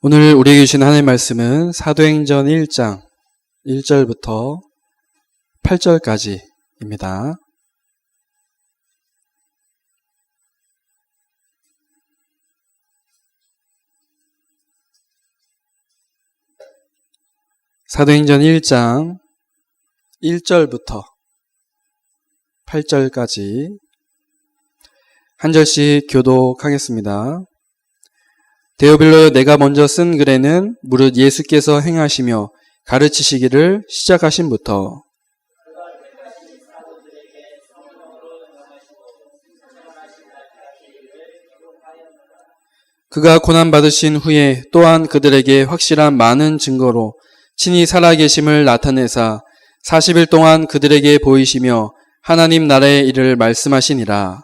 오늘 우리에게 주신 하나님의 말씀은 사도행전 1장 1절부터 8절까지입니다. 사도행전 1장 1절부터 8절까지 한 절씩 교독하겠습니다. 데오빌로, 내가 먼저 쓴 글에는 무릇 예수께서 행하시며 가르치시기를 시작하신부터 그가 고난받으신 후에 또한 그들에게 확실한 많은 증거로 친히 살아계심을 나타내사 40일 동안 그들에게 보이시며 하나님 나라의 일을 말씀하시니라.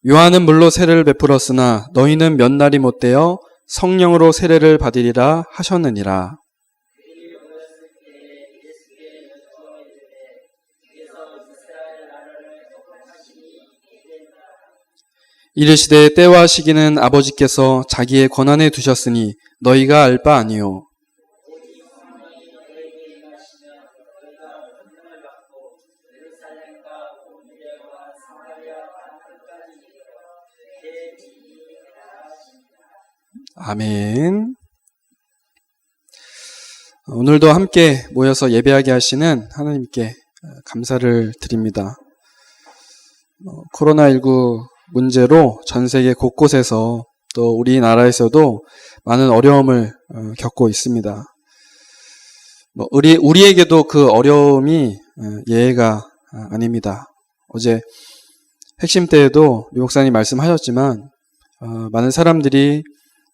요한은 물로 세례를 베풀었으나 너희는 몇 날이 못되어 성령으로 세례를 받으리라 하셨느니라. 이르시되 때와 시기는 아버지께서 자기의 권한에 두셨으니 너희가 알 바 아니요. 아멘. 오늘도 함께 모여서 예배하게 하시는 하나님께 감사를 드립니다. 코로나19 문제로 전 세계 곳곳에서 또 우리나라에서도 많은 어려움을 겪고 있습니다. 우리에게도 그 어려움이 예외가 아닙니다. 어제 핵심 때에도 류 목사님 말씀하셨지만 많은 사람들이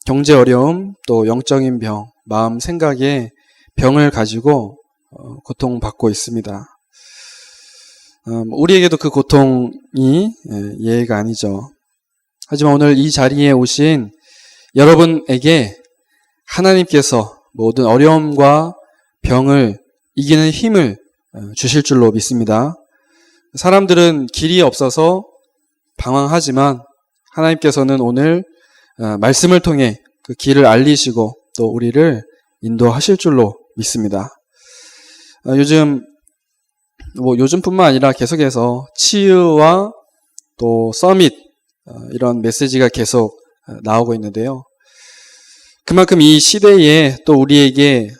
경제 어려움, 또 영적인 병, 마음, 생각의 병을 가지고 고통받고 있습니다. 우리에게도 그 고통이 예외가 아니죠. 하지만 오늘 이 자리에 오신 여러분에게 하나님께서 모든 어려움과 병을 이기는 힘을 주실 줄로 믿습니다. 사람들은 길이 없어서 방황하지만 하나님께서는 오늘 말씀을 통해 그 길을 알리시고 또 우리를 인도하실 줄로 믿습니다. 요즘뿐만 아니라 계속해서 치유와 또 서밋 이런 메시지가 계속 나오고 있는데요. 그만큼 이 시대에 또 우리에게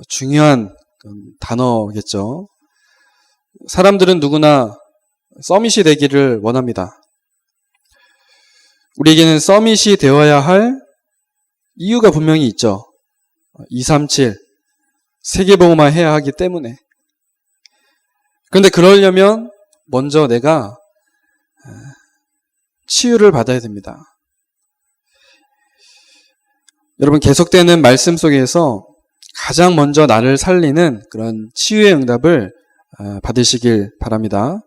중요한 단어겠죠. 사람들은 누구나 서밋이 되기를 원합니다. 우리에게는 서밋이 되어야 할 이유가 분명히 있죠. 237 세계복음화 해야 하기 때문에. 그런데 그러려면 먼저 내가 치유를 받아야 됩니다. 여러분, 계속되는 말씀 속에서 가장 먼저 나를 살리는 그런 치유의 응답을 받으시길 바랍니다.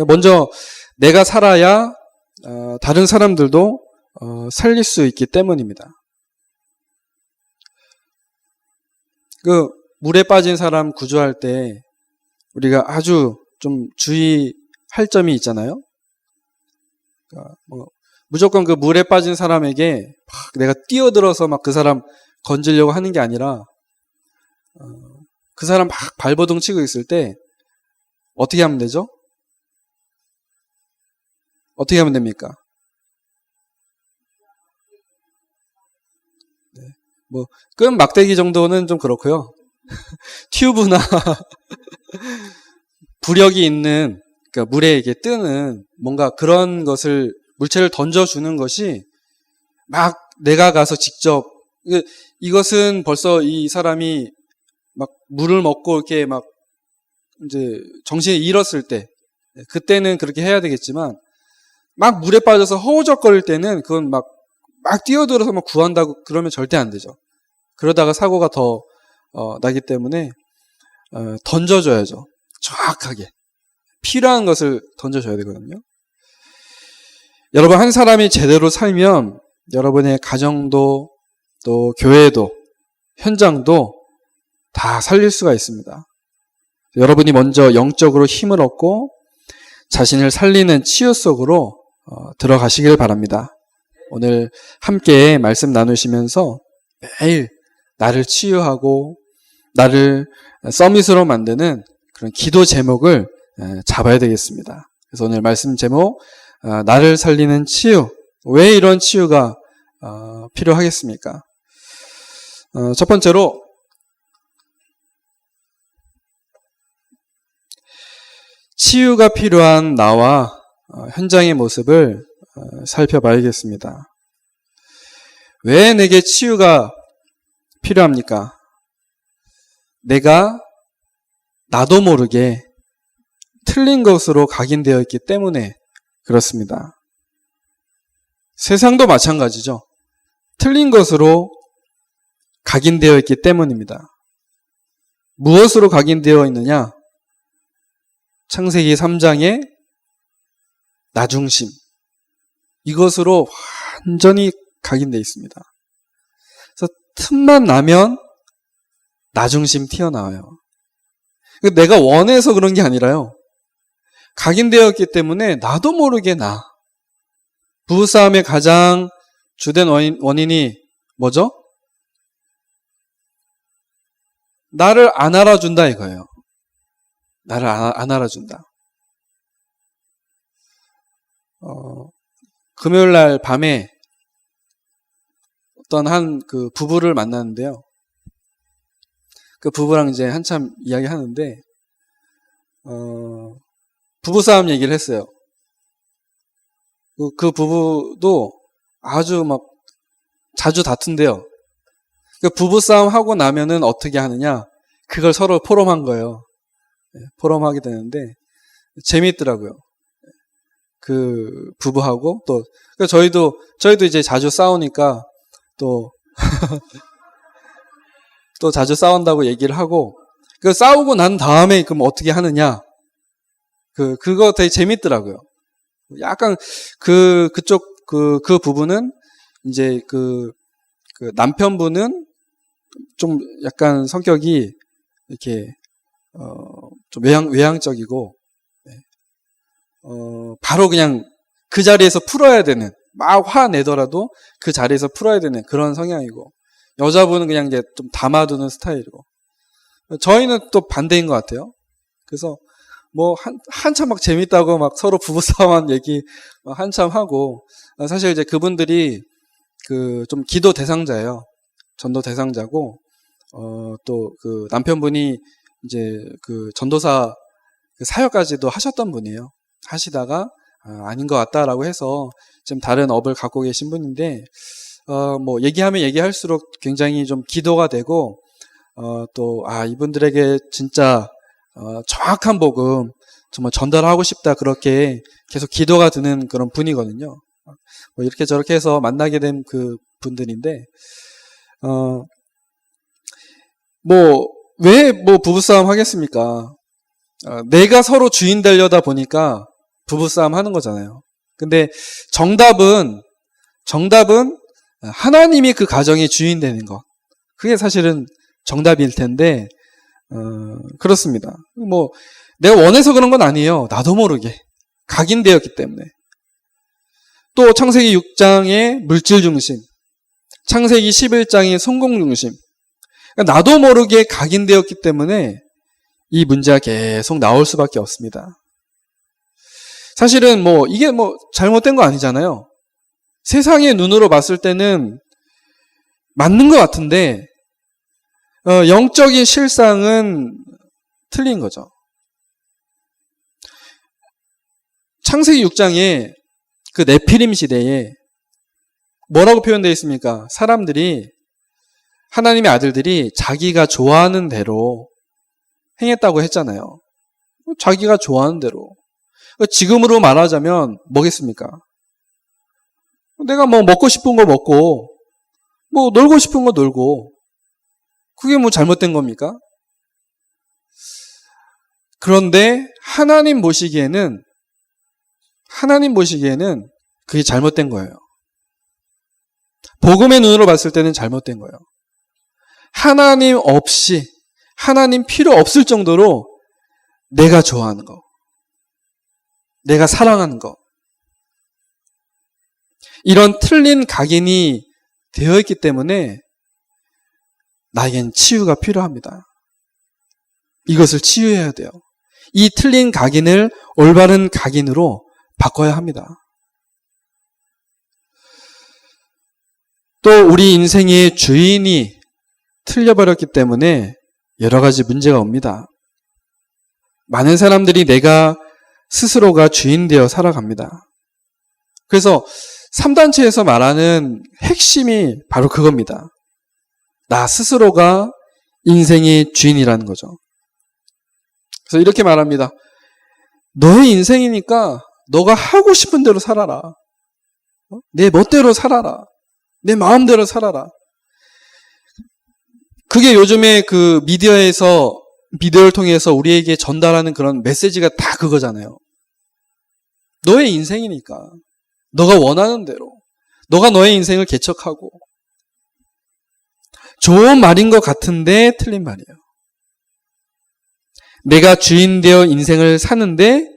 먼저 내가 살아야 다른 사람들도 살릴 수 있기 때문입니다. 그 물에 빠진 사람 구조할 때 우리가 아주 좀 주의할 점이 있잖아요. 그러니까 무조건 그 물에 빠진 사람에게 막 내가 뛰어들어서 막 그 사람 건지려고 하는 게 아니라 그 사람 막 발버둥 치고 있을 때 어떻게 하면 되죠? 어떻게 하면 됩니까? 끈 막대기 정도는 좀 그렇고요. 튜브나 부력이 있는, 그러니까 물에 이게 뜨는 뭔가 그런 것을, 물체를 던져주는 것이 막 내가 가서 직접, 이것은 벌써 이 사람이 막 물을 먹고 이렇게 막 이제 정신을 잃었을 때, 그때는 그렇게 해야 되겠지만, 막 물에 빠져서 허우적거릴 때는 그건 막 뛰어들어서 막 구한다고 그러면 절대 안 되죠. 그러다가 사고가 더 나기 때문에 던져줘야죠. 정확하게. 필요한 것을 던져줘야 되거든요. 여러분, 한 사람이 제대로 살면 여러분의 가정도 또 교회도 현장도 다 살릴 수가 있습니다. 여러분이 먼저 영적으로 힘을 얻고 자신을 살리는 치유 속으로 들어가시길 바랍니다. 오늘 함께 말씀 나누시면서 매일 나를 치유하고 나를 서밋으로 만드는 그런 기도 제목을 잡아야 되겠습니다. 그래서 오늘 말씀 제목, 나를 살리는 치유. 왜 이런 치유가 필요하겠습니까? 첫 번째로 치유가 필요한 나와 현장의 모습을 살펴봐야겠습니다. 왜 내게 치유가 필요합니까? 내가 나도 모르게 틀린 것으로 각인되어 있기 때문에 그렇습니다. 세상도 마찬가지죠. 틀린 것으로 각인되어 있기 때문입니다. 무엇으로 각인되어 있느냐? 창세기 3장의 나중심. 이것으로 완전히 각인되어 있습니다. 그래서 틈만 나면 나중심 튀어나와요. 내가 원해서 그런 게 아니라요. 각인되어 있기 때문에 나도 모르게 나. 부부싸움의 가장 주된 원인이 뭐죠? 나를 안 알아준다 이거예요. 나를 안 알아준다. 금요일 날 밤에 어떤 한 그 부부를 만났는데요. 그 부부랑 이제 한참 이야기 하는데, 부부싸움 얘기를 했어요. 그 부부도 아주 막 자주 다툰대요. 그 부부싸움 하고 나면은 어떻게 하느냐? 그걸 서로 포럼한 거예요. 포럼하게 되는데, 재미있더라고요. 그 부부하고 또, 저희도 이제 자주 싸우니까 또, 또 자주 싸운다고 얘기를 하고, 그 싸우고 난 다음에 그럼 어떻게 하느냐? 그거 되게 재밌더라고요. 약간 그쪽 그 부부는 이제 그 남편분은 좀 약간 성격이 이렇게 좀 외향적이고, 바로 그냥 그 자리에서 풀어야 되는, 막 화내더라도 그 자리에서 풀어야 되는 그런 성향이고, 여자분은 그냥 이제 좀 담아두는 스타일이고, 저희는 또 반대인 것 같아요. 그래서 뭐 한참 막 재밌다고 막 서로 부부싸움한 얘기 막 한참 하고, 사실 이제 그분들이 그 좀 기도 대상자예요. 전도 대상자고, 또 그 남편분이 이제 그 전도사 그 사역까지도 하셨던 분이에요. 하시다가 아닌 것 같다라고 해서 지금 다른 업을 갖고 계신 분인데, 뭐 얘기하면 얘기할수록 굉장히 좀 기도가 되고, 또 이분들에게 진짜 정확한 복음 정말 전달하고 싶다, 그렇게 계속 기도가 드는 그런 분이거든요. 뭐 이렇게 저렇게 해서 만나게 된 그 분들인데, 왜 부부싸움 하겠습니까? 내가 서로 주인 되려다 보니까 부부싸움 하는 거잖아요. 근데 정답은 하나님이 그 가정의 주인 되는 것. 그게 사실은 정답일 텐데, 그렇습니다. 뭐 내가 원해서 그런 건 아니에요. 나도 모르게 각인되었기 때문에. 또 창세기 6장의 물질 중심, 창세기 11장의 성공 중심, 그러니까 나도 모르게 각인되었기 때문에 이 문제가 계속 나올 수밖에 없습니다. 사실은 이게 잘못된 거 아니잖아요. 세상의 눈으로 봤을 때는 맞는 것 같은데, 영적인 실상은 틀린 거죠. 창세기 6장에 그 네피림 시대에 뭐라고 표현되어 있습니까? 사람들이, 하나님의 아들들이 자기가 좋아하는 대로 행했다고 했잖아요. 자기가 좋아하는 대로. 지금으로 말하자면 뭐겠습니까? 내가 먹고 싶은 거 먹고, 놀고 싶은 거 놀고, 그게 잘못된 겁니까? 그런데 하나님 보시기에는 그게 잘못된 거예요. 복음의 눈으로 봤을 때는 잘못된 거예요. 하나님 없이, 하나님 필요 없을 정도로 내가 좋아하는 거, 내가 사랑하는 거, 이런 틀린 각인이 되어 있기 때문에 나에겐 치유가 필요합니다. 이것을 치유해야 돼요. 이 틀린 각인을 올바른 각인으로 바꿔야 합니다. 또 우리 인생의 주인이 틀려버렸기 때문에 여러 가지 문제가 옵니다. 많은 사람들이 내가 스스로가 주인 되어 살아갑니다. 그래서 3단체에서 말하는 핵심이 바로 그겁니다. 나 스스로가 인생의 주인이라는 거죠. 그래서 이렇게 말합니다. 너의 인생이니까 너가 하고 싶은 대로 살아라. 내 멋대로 살아라. 내 마음대로 살아라. 그게 요즘에 그 미디어를 통해서 우리에게 전달하는 그런 메시지가 다 그거잖아요. 너의 인생이니까 너가 원하는 대로 너가 너의 인생을 개척하고, 좋은 말인 것 같은데 틀린 말이에요. 내가 주인 되어 인생을 사는데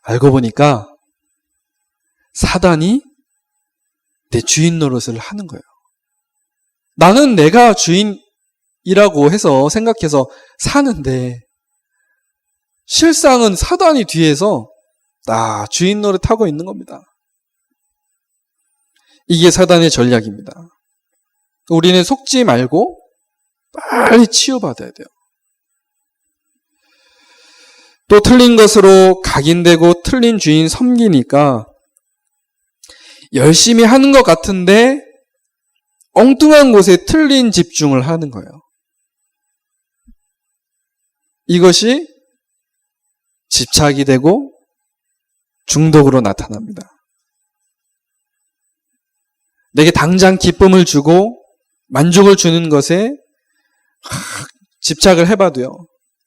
알고 보니까 사단이 내 주인 노릇을 하는 거예요. 나는 내가 주인이라고 해서 생각해서 사는데 실상은 사단이 뒤에서 나 주인 노릇하고 있는 겁니다. 이게 사단의 전략입니다. 우리는 속지 말고 빨리 치유받아야 돼요. 또 틀린 것으로 각인되고 틀린 주인 섬기니까 열심히 하는 것 같은데 엉뚱한 곳에 틀린 집중을 하는 거예요. 이것이 집착이 되고 중독으로 나타납니다. 내게 당장 기쁨을 주고 만족을 주는 것에 집착을 해봐도요,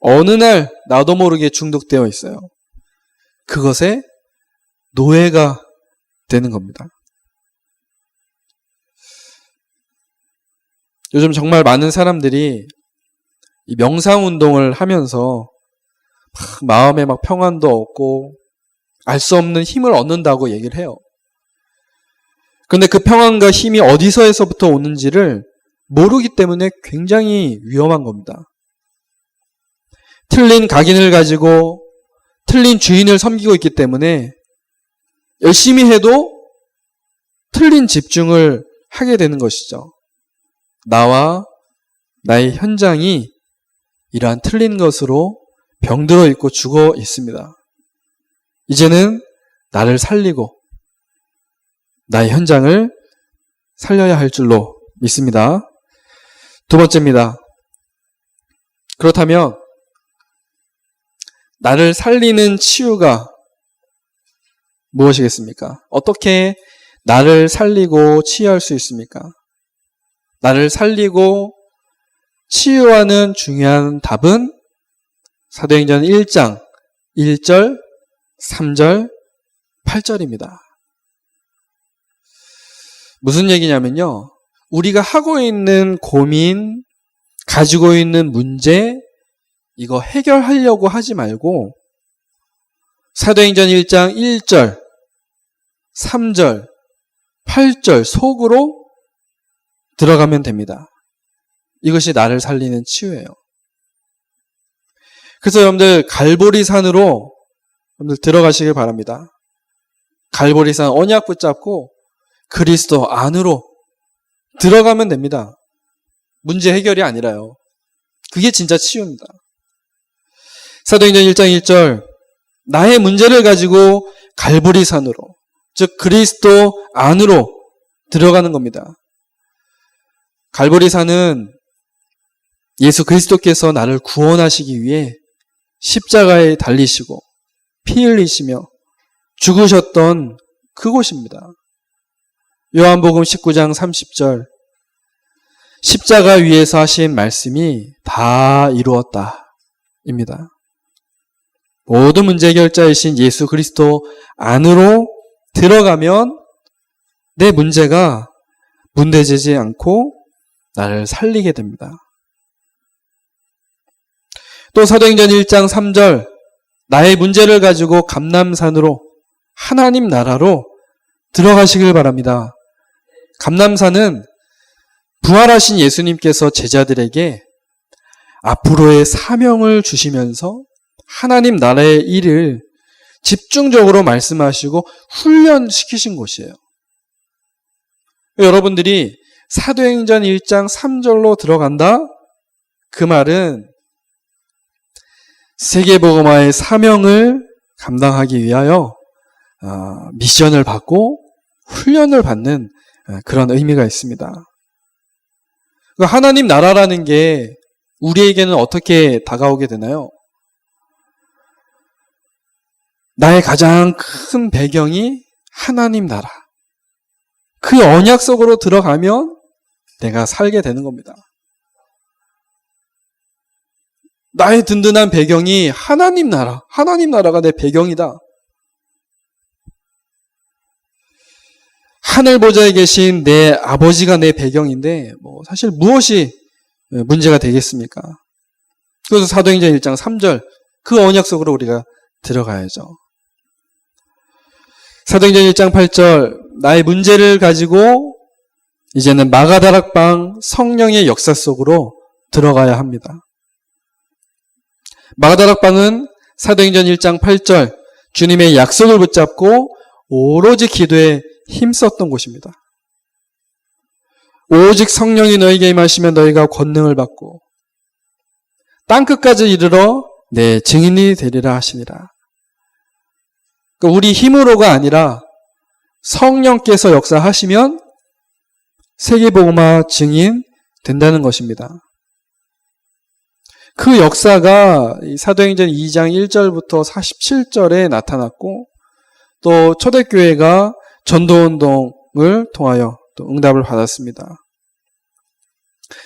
어느 날 나도 모르게 중독되어 있어요. 그것에 노예가 되는 겁니다. 요즘 정말 많은 사람들이 이 명상 운동을 하면서 마음에 막 평안도 얻고 알 수 없는 힘을 얻는다고 얘기를 해요. 그런데 그 평안과 힘이 어디서에서부터 오는지를 모르기 때문에 굉장히 위험한 겁니다. 틀린 각인을 가지고 틀린 주인을 섬기고 있기 때문에 열심히 해도 틀린 집중을 하게 되는 것이죠. 나와 나의 현장이 이러한 틀린 것으로 병들어 있고 죽어 있습니다. 이제는 나를 살리고 나의 현장을 살려야 할 줄로 믿습니다. 두 번째입니다. 그렇다면 나를 살리는 치유가 무엇이겠습니까? 어떻게 나를 살리고 치유할 수 있습니까? 나를 살리고 치유하는 중요한 답은 사도행전 1장 1절, 3절, 8절입니다. 무슨 얘기냐면요, 우리가 하고 있는 고민, 가지고 있는 문제, 이거 해결하려고 하지 말고 사도행전 1장 1절, 3절, 8절 속으로 들어가면 됩니다. 이것이 나를 살리는 치유예요. 그래서 여러분들 갈보리산으로 여러분들 들어가시길 바랍니다. 갈보리산 언약 붙잡고 그리스도 안으로 들어가면 됩니다. 문제 해결이 아니라요. 그게 진짜 치유입니다. 사도행전 1장 1절, 나의 문제를 가지고 갈보리산으로, 즉 그리스도 안으로 들어가는 겁니다. 갈보리산은 예수 그리스도께서 나를 구원하시기 위해 십자가에 달리시고 피 흘리시며 죽으셨던 그곳입니다. 요한복음 19장 30절, 십자가 위에서 하신 말씀이 다 이루었다 입니다. 모든 문제 해결자이신 예수 그리스도 안으로 들어가면 내 문제가 문제되지 않고 나를 살리게 됩니다. 또 사도행전 1장 3절 나의 문제를 가지고 감람산으로 하나님 나라로 들어가시길 바랍니다. 감람산은 부활하신 예수님께서 제자들에게 앞으로의 사명을 주시면서 하나님 나라의 일을 집중적으로 말씀하시고 훈련시키신 곳이에요. 여러분들이 사도행전 1장 3절로 들어간다? 그 말은 세계복음화의 사명을 감당하기 위하여 미션을 받고 훈련을 받는 그런 의미가 있습니다. 하나님 나라라는 게 우리에게는 어떻게 다가오게 되나요? 나의 가장 큰 배경이 하나님 나라. 그 언약 속으로 들어가면 내가 살게 되는 겁니다. 나의 든든한 배경이 하나님 나라. 하나님 나라가 내 배경이다. 하늘 보좌에 계신 내 아버지가 내 배경인데 사실 무엇이 문제가 되겠습니까? 그래서 사도행전 1장 3절 그 언약 속으로 우리가 들어가야죠. 사도행전 1장 8절 나의 문제를 가지고 이제는 마가다락방 성령의 역사 속으로 들어가야 합니다. 마가다락방은 사도행전 1장 8절 주님의 약속을 붙잡고 오로지 기도에 힘썼던 곳입니다. 오직 성령이 너희에게 임하시면 너희가 권능을 받고 땅끝까지 이르러 내 증인이 되리라 하시니라. 그러니까 우리 힘으로가 아니라 성령께서 역사하시면 세계복음화 증인 된다는 것입니다. 그 역사가 사도행전 2장 1절부터 47절에 나타났고 또 초대교회가 전도운동을 통하여 또 응답을 받았습니다.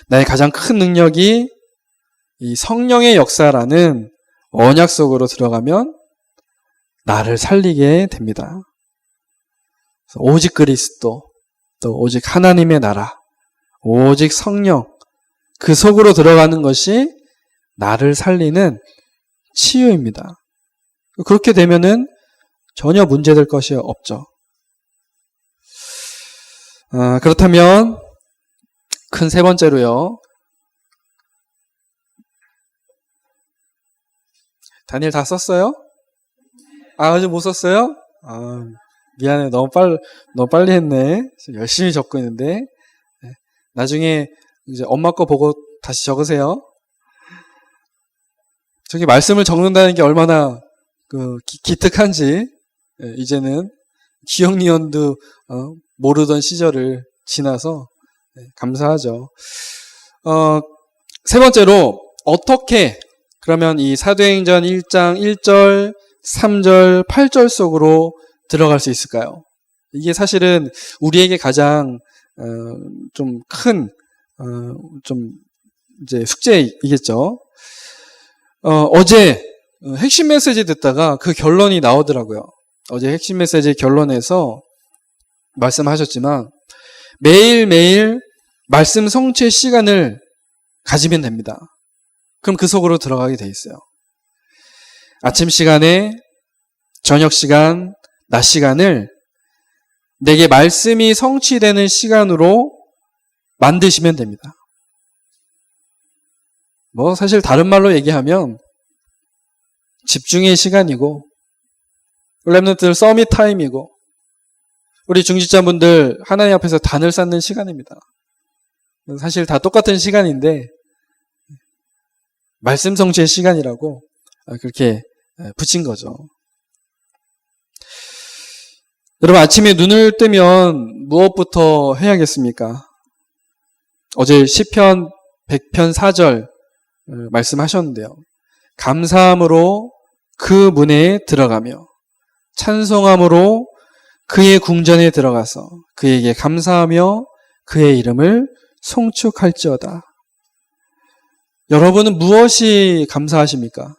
나의 가장 큰 능력이 이 성령의 역사라는 언약 속으로 들어가면 나를 살리게 됩니다. 오직 그리스도, 또 오직 하나님의 나라, 오직 성령, 그 속으로 들어가는 것이 나를 살리는 치유입니다. 그렇게 되면은 전혀 문제될 것이 없죠. 그렇다면 큰 세 번째로요. 다니엘 다 썼어요? 아직 못 썼어요? 미안해. 너무 빨리 했네. 열심히 적고 있는데. 나중에 이제 엄마 거 보고 다시 적으세요. 저기 말씀을 적는다는 게 얼마나 기특한지 이제는 기억니언도 모르던 시절을 지나서 감사하죠. 세 번째로 어떻게 그러면 이 사도행전 1장 1절, 3절, 8절 속으로 들어갈 수 있을까요? 이게 사실은 우리에게 가장 좀 큰 좀 이제 숙제이겠죠. 어제 핵심 메시지 듣다가 그 결론이 나오더라고요. 어제 핵심 메시지 결론에서 말씀하셨지만 매일매일 말씀 성취의 시간을 가지면 됩니다. 그럼 그 속으로 들어가게 돼 있어요. 아침 시간에, 저녁 시간, 낮 시간을 내게 말씀이 성취되는 시간으로 만드시면 됩니다. 사실 다른 말로 얘기하면 집중의 시간이고 렘넌트들 서밋 타임이고 우리 중직자분들 하나님 앞에서 단을 쌓는 시간입니다. 사실 다 똑같은 시간인데 말씀 성취의 시간이라고 그렇게 붙인 거죠. 여러분 아침에 눈을 뜨면 무엇부터 해야겠습니까? 어제 시편 100편 4절 말씀하셨는데요. 감사함으로 그 문에 들어가며 찬송함으로 그의 궁전에 들어가서 그에게 감사하며 그의 이름을 송축할지어다. 여러분은 무엇이 감사하십니까?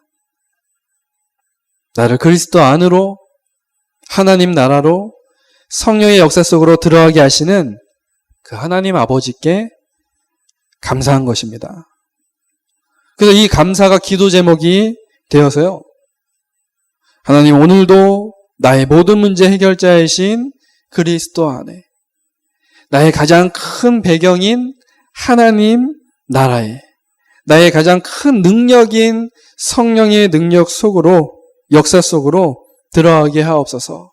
나를 그리스도 안으로 하나님 나라로 성령의 역사 속으로 들어가게 하시는 그 하나님 아버지께 감사한 것입니다. 그래서 이 감사가 기도 제목이 되어서요. 하나님, 오늘도 나의 모든 문제 해결자이신 그리스도 안에, 나의 가장 큰 배경인 하나님 나라에, 나의 가장 큰 능력인 성령의 능력 속으로, 역사 속으로 들어가게 하옵소서.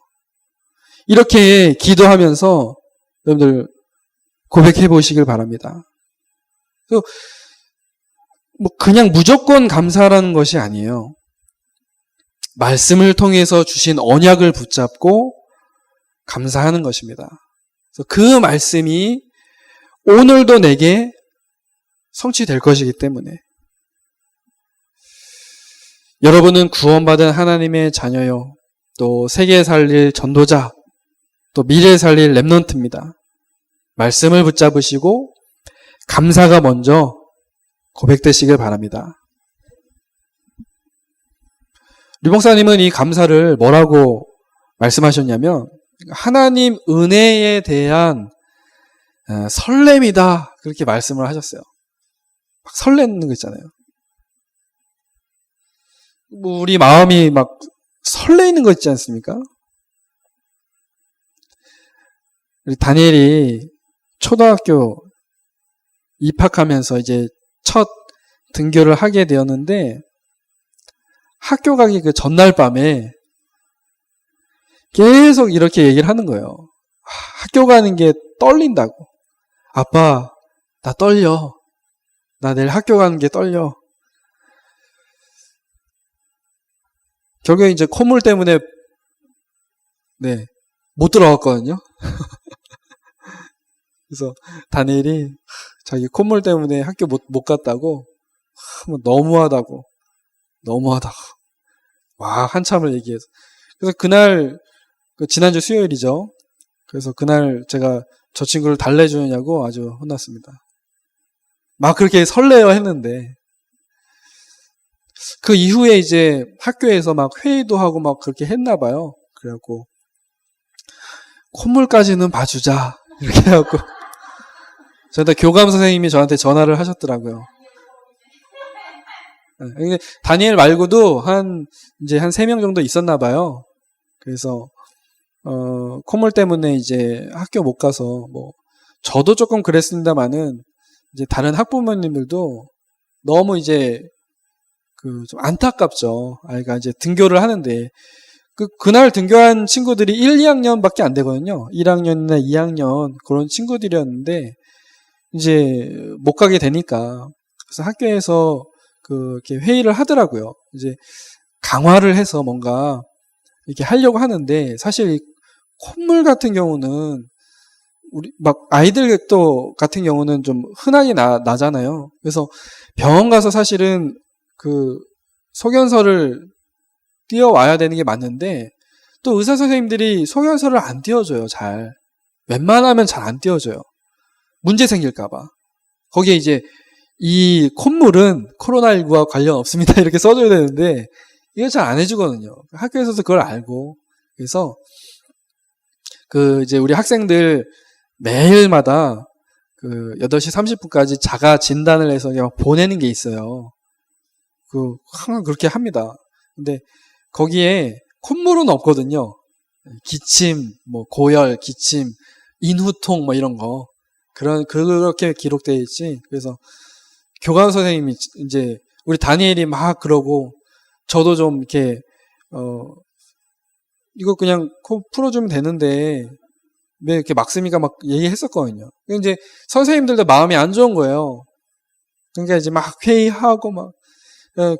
이렇게 기도하면서 여러분들 고백해 보시길 바랍니다. 그냥 무조건 감사라는 것이 아니에요. 말씀을 통해서 주신 언약을 붙잡고 감사하는 것입니다. 그래서 그 말씀이 오늘도 내게 성취될 것이기 때문에 여러분은 구원받은 하나님의 자녀요, 또 세계 살릴 전도자, 또 미래 살릴 렘넌트입니다. 말씀을 붙잡으시고 감사가 먼저 고백되시길 바랍니다. 류 목사님은 이 감사를 뭐라고 말씀하셨냐면 하나님 은혜에 대한 설렘이다, 그렇게 말씀을 하셨어요. 막 설레는 거 있잖아요. 우리 마음이 막 설레이는 거 있지 않습니까? 우리 다니엘이 초등학교 입학하면서 이제 첫 등교를 하게 되었는데 학교 가기 그 전날 밤에 계속 이렇게 얘기를 하는 거예요. 학교 가는 게 떨린다고. 아빠, 나 떨려. 나 내일 학교 가는 게 떨려. 결국에 이제 콧물 때문에 못 들어갔거든요. 그래서 다니엘이 자기 콧물 때문에 학교 못 갔다고, 너무하다고 와 한참을 얘기해서, 그래서 그날 지난주 수요일이죠. 그래서 그날 제가 저 친구를 달래주느냐고 아주 혼났습니다. 막 그렇게 설레어 했는데 그 이후에 이제 학교에서 막 회의도 하고 막 그렇게 했나 봐요. 그래갖고 콧물까지는 봐주자 이렇게 해갖고 저한테 교감 선생님이 저한테 전화를 하셨더라고요. 다니엘 말고도 이제 한 3명 정도 있었나 봐요. 그래서 콧물 때문에 이제 학교 못 가서, 저도 조금 그랬습니다만은 이제 다른 학부모님들도 너무 이제 좀 안타깝죠. 아이가 이제 등교를 하는데 그날 등교한 친구들이 1, 2학년밖에 안 되거든요. 1학년이나 2학년 그런 친구들이었는데 이제 못 가게 되니까, 그래서 학교에서 이렇게 회의를 하더라고요. 이제 강화를 해서 뭔가 이렇게 하려고 하는데, 사실 이 콧물 같은 경우는 우리 아이들 또 같은 경우는 좀 흔하게 나잖아요. 그래서 병원 가서 사실은 소견서를 띄워와야 되는 게 맞는데, 또 의사 선생님들이 소견서를 안 띄워줘요. 잘 웬만하면 잘 안 띄워줘요. 문제 생길까봐. 거기에 이제 이 콧물은 코로나19와 관련 없습니다 이렇게 써줘야 되는데 이거 잘 안 해주거든요. 학교에서도 그걸 알고. 그래서 이제 우리 학생들 매일마다 8시 30분까지 자가 진단을 해서 그냥 보내는 게 있어요. 항상 그렇게 합니다. 근데 거기에 콧물은 없거든요. 기침, 고열, 기침, 인후통 이런 거. 그렇게 기록되어 있지. 그래서 교감 선생님이 이제 우리 다니엘이 막 그러고, 저도 좀 이렇게 이거 그냥 코 풀어주면 되는데 왜 이렇게 막습니까? 막 얘기했었거든요. 이제 선생님들도 마음이 안 좋은 거예요. 그러니까 이제 막 회의하고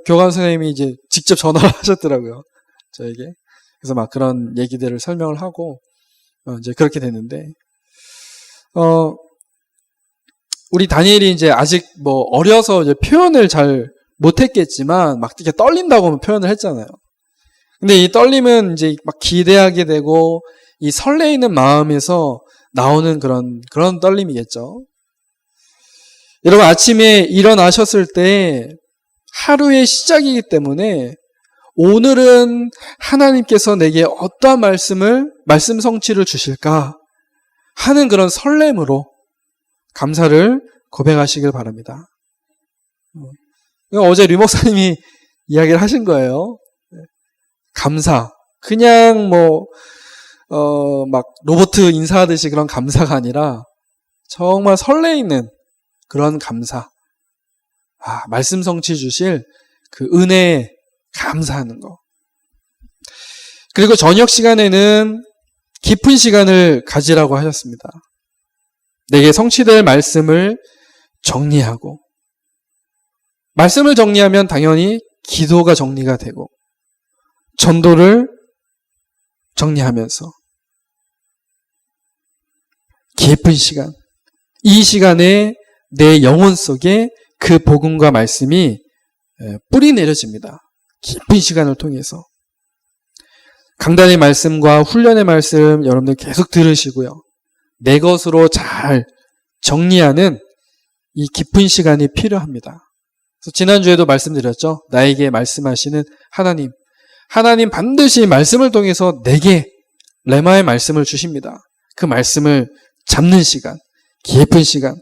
교감 선생님이 이제 직접 전화를 하셨더라고요, 저에게. 그래서 막 그런 얘기들을 설명을 하고 이제 그렇게 됐는데, 우리 다니엘이 이제 아직 어려서 이제 표현을 잘 못했겠지만 막 이렇게 떨린다고 표현을 했잖아요. 근데 이 떨림은 이제 막 기대하게 되고 이 설레이는 마음에서 나오는 그런 떨림이겠죠. 여러분, 아침에 일어나셨을 때 하루의 시작이기 때문에 오늘은 하나님께서 내게 어떠한 말씀 성취를 주실까 하는 그런 설렘으로 감사를 고백하시길 바랍니다. 어제 류 목사님이 이야기를 하신 거예요. 감사. 그냥 막 로봇 인사하듯이 그런 감사가 아니라 정말 설레이는 그런 감사. 말씀 성취 주실 그 은혜에 감사하는 거. 그리고 저녁 시간에는 깊은 시간을 가지라고 하셨습니다. 내게 성취될 말씀을 정리하고, 말씀을 정리하면 당연히 기도가 정리가 되고, 전도를 정리하면서 깊은 시간, 이 시간에 내 영혼 속에 그 복음과 말씀이 뿌리 내려집니다. 깊은 시간을 통해서. 강단의 말씀과 훈련의 말씀 여러분들 계속 들으시고요. 내 것으로 잘 정리하는 이 깊은 시간이 필요합니다. 그래서 지난주에도 말씀드렸죠. 나에게 말씀하시는 하나님. 하나님 반드시 말씀을 통해서 내게 레마의 말씀을 주십니다. 그 말씀을 잡는 시간, 깊은 시간.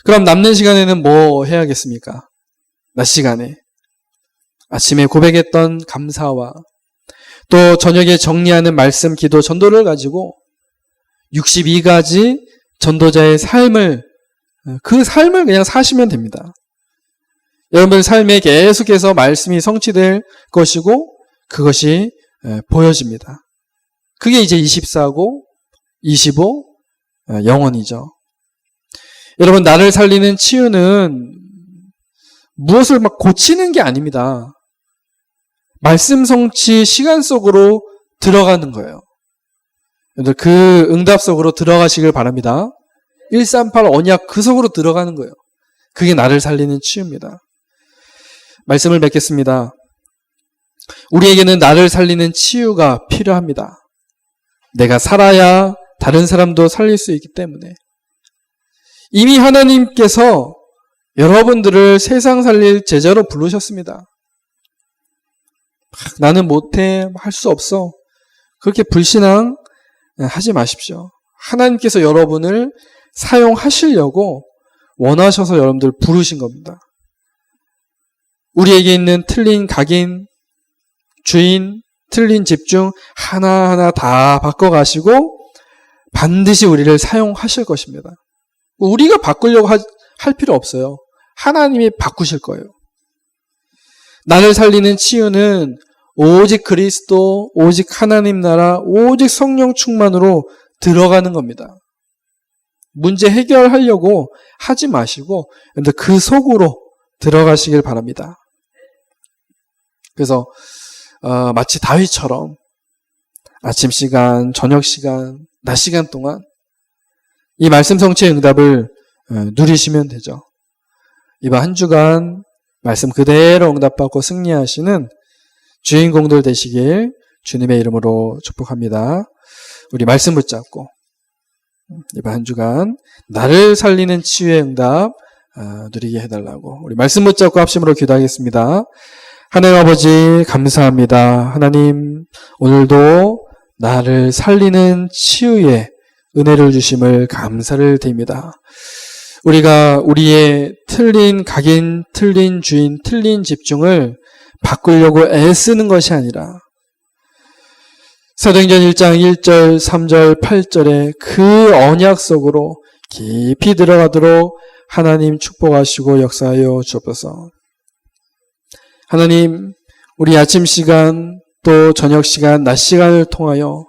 그럼 남는 시간에는 뭐 해야겠습니까? 낮 시간에 아침에 고백했던 감사와 또 저녁에 정리하는 말씀, 기도, 전도를 가지고 62가지 전도자의 삶을, 그 삶을 그냥 사시면 됩니다. 여러분 삶에 계속해서 말씀이 성취될 것이고 그것이 보여집니다. 그게 이제 24고 25 영원이죠. 여러분 나를 살리는 치유는 무엇을 막 고치는 게 아닙니다. 말씀 성취 시간 속으로 들어가는 거예요. 여러분들 그 응답 속으로 들어가시길 바랍니다. 138 언약 그 속으로 들어가는 거예요. 그게 나를 살리는 치유입니다. 말씀을 맺겠습니다. 우리에게는 나를 살리는 치유가 필요합니다. 내가 살아야 다른 사람도 살릴 수 있기 때문에 이미 하나님께서 여러분들을 세상 살릴 제자로 부르셨습니다. 나는 못해, 할 수 없어. 그렇게 불신앙 하지 마십시오. 하나님께서 여러분을 사용하시려고 원하셔서 여러분들 부르신 겁니다. 우리에게 있는 틀린 각인, 주인, 틀린 집중 하나하나 다 바꿔가시고 반드시 우리를 사용하실 것입니다. 우리가 바꾸려고 할 필요 없어요. 하나님이 바꾸실 거예요. 나를 살리는 치유는 오직 그리스도, 오직 하나님 나라, 오직 성령 충만으로 들어가는 겁니다. 문제 해결하려고 하지 마시고 그 속으로 들어가시길 바랍니다. 그래서 마치 다윗처럼 아침 시간, 저녁 시간, 낮 시간 동안 이 말씀 성취의 응답을 누리시면 되죠. 이번 한 주간 말씀 그대로 응답받고 승리하시는 주인공들 되시길 주님의 이름으로 축복합니다. 우리 말씀 붙잡고 이번 한 주간 나를 살리는 치유의 응답 누리게 해달라고 우리 말씀 붙잡고 합심으로 기도하겠습니다. 하나님 아버지 감사합니다. 하나님 오늘도 나를 살리는 치유의 은혜를 주심을 감사를 드립니다. 우리가 우리의 틀린 각인, 틀린 주인, 틀린 집중을 바꾸려고 애쓰는 것이 아니라 사도행전 1장 1절, 3절, 8절의 그 언약 속으로 깊이 들어가도록 하나님 축복하시고 역사하여 주옵소서. 하나님, 우리 아침 시간, 또 저녁 시간, 낮 시간을 통하여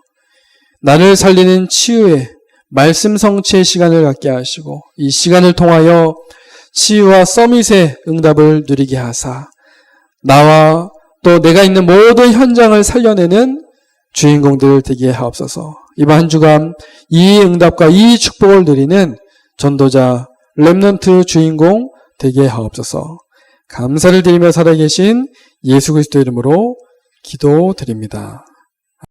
나를 살리는 치유의 말씀 성취의 시간을 갖게 하시고 이 시간을 통하여 치유와 서밋의 응답을 누리게 하사 나와 또 내가 있는 모든 현장을 살려내는 주인공들 되게 하옵소서. 이번 한 주간 이 응답과 이 축복을 누리는 전도자 렘넌트 주인공 되게 하옵소서. 감사를 드리며 살아계신 예수 그리스도 이름으로 기도드립니다.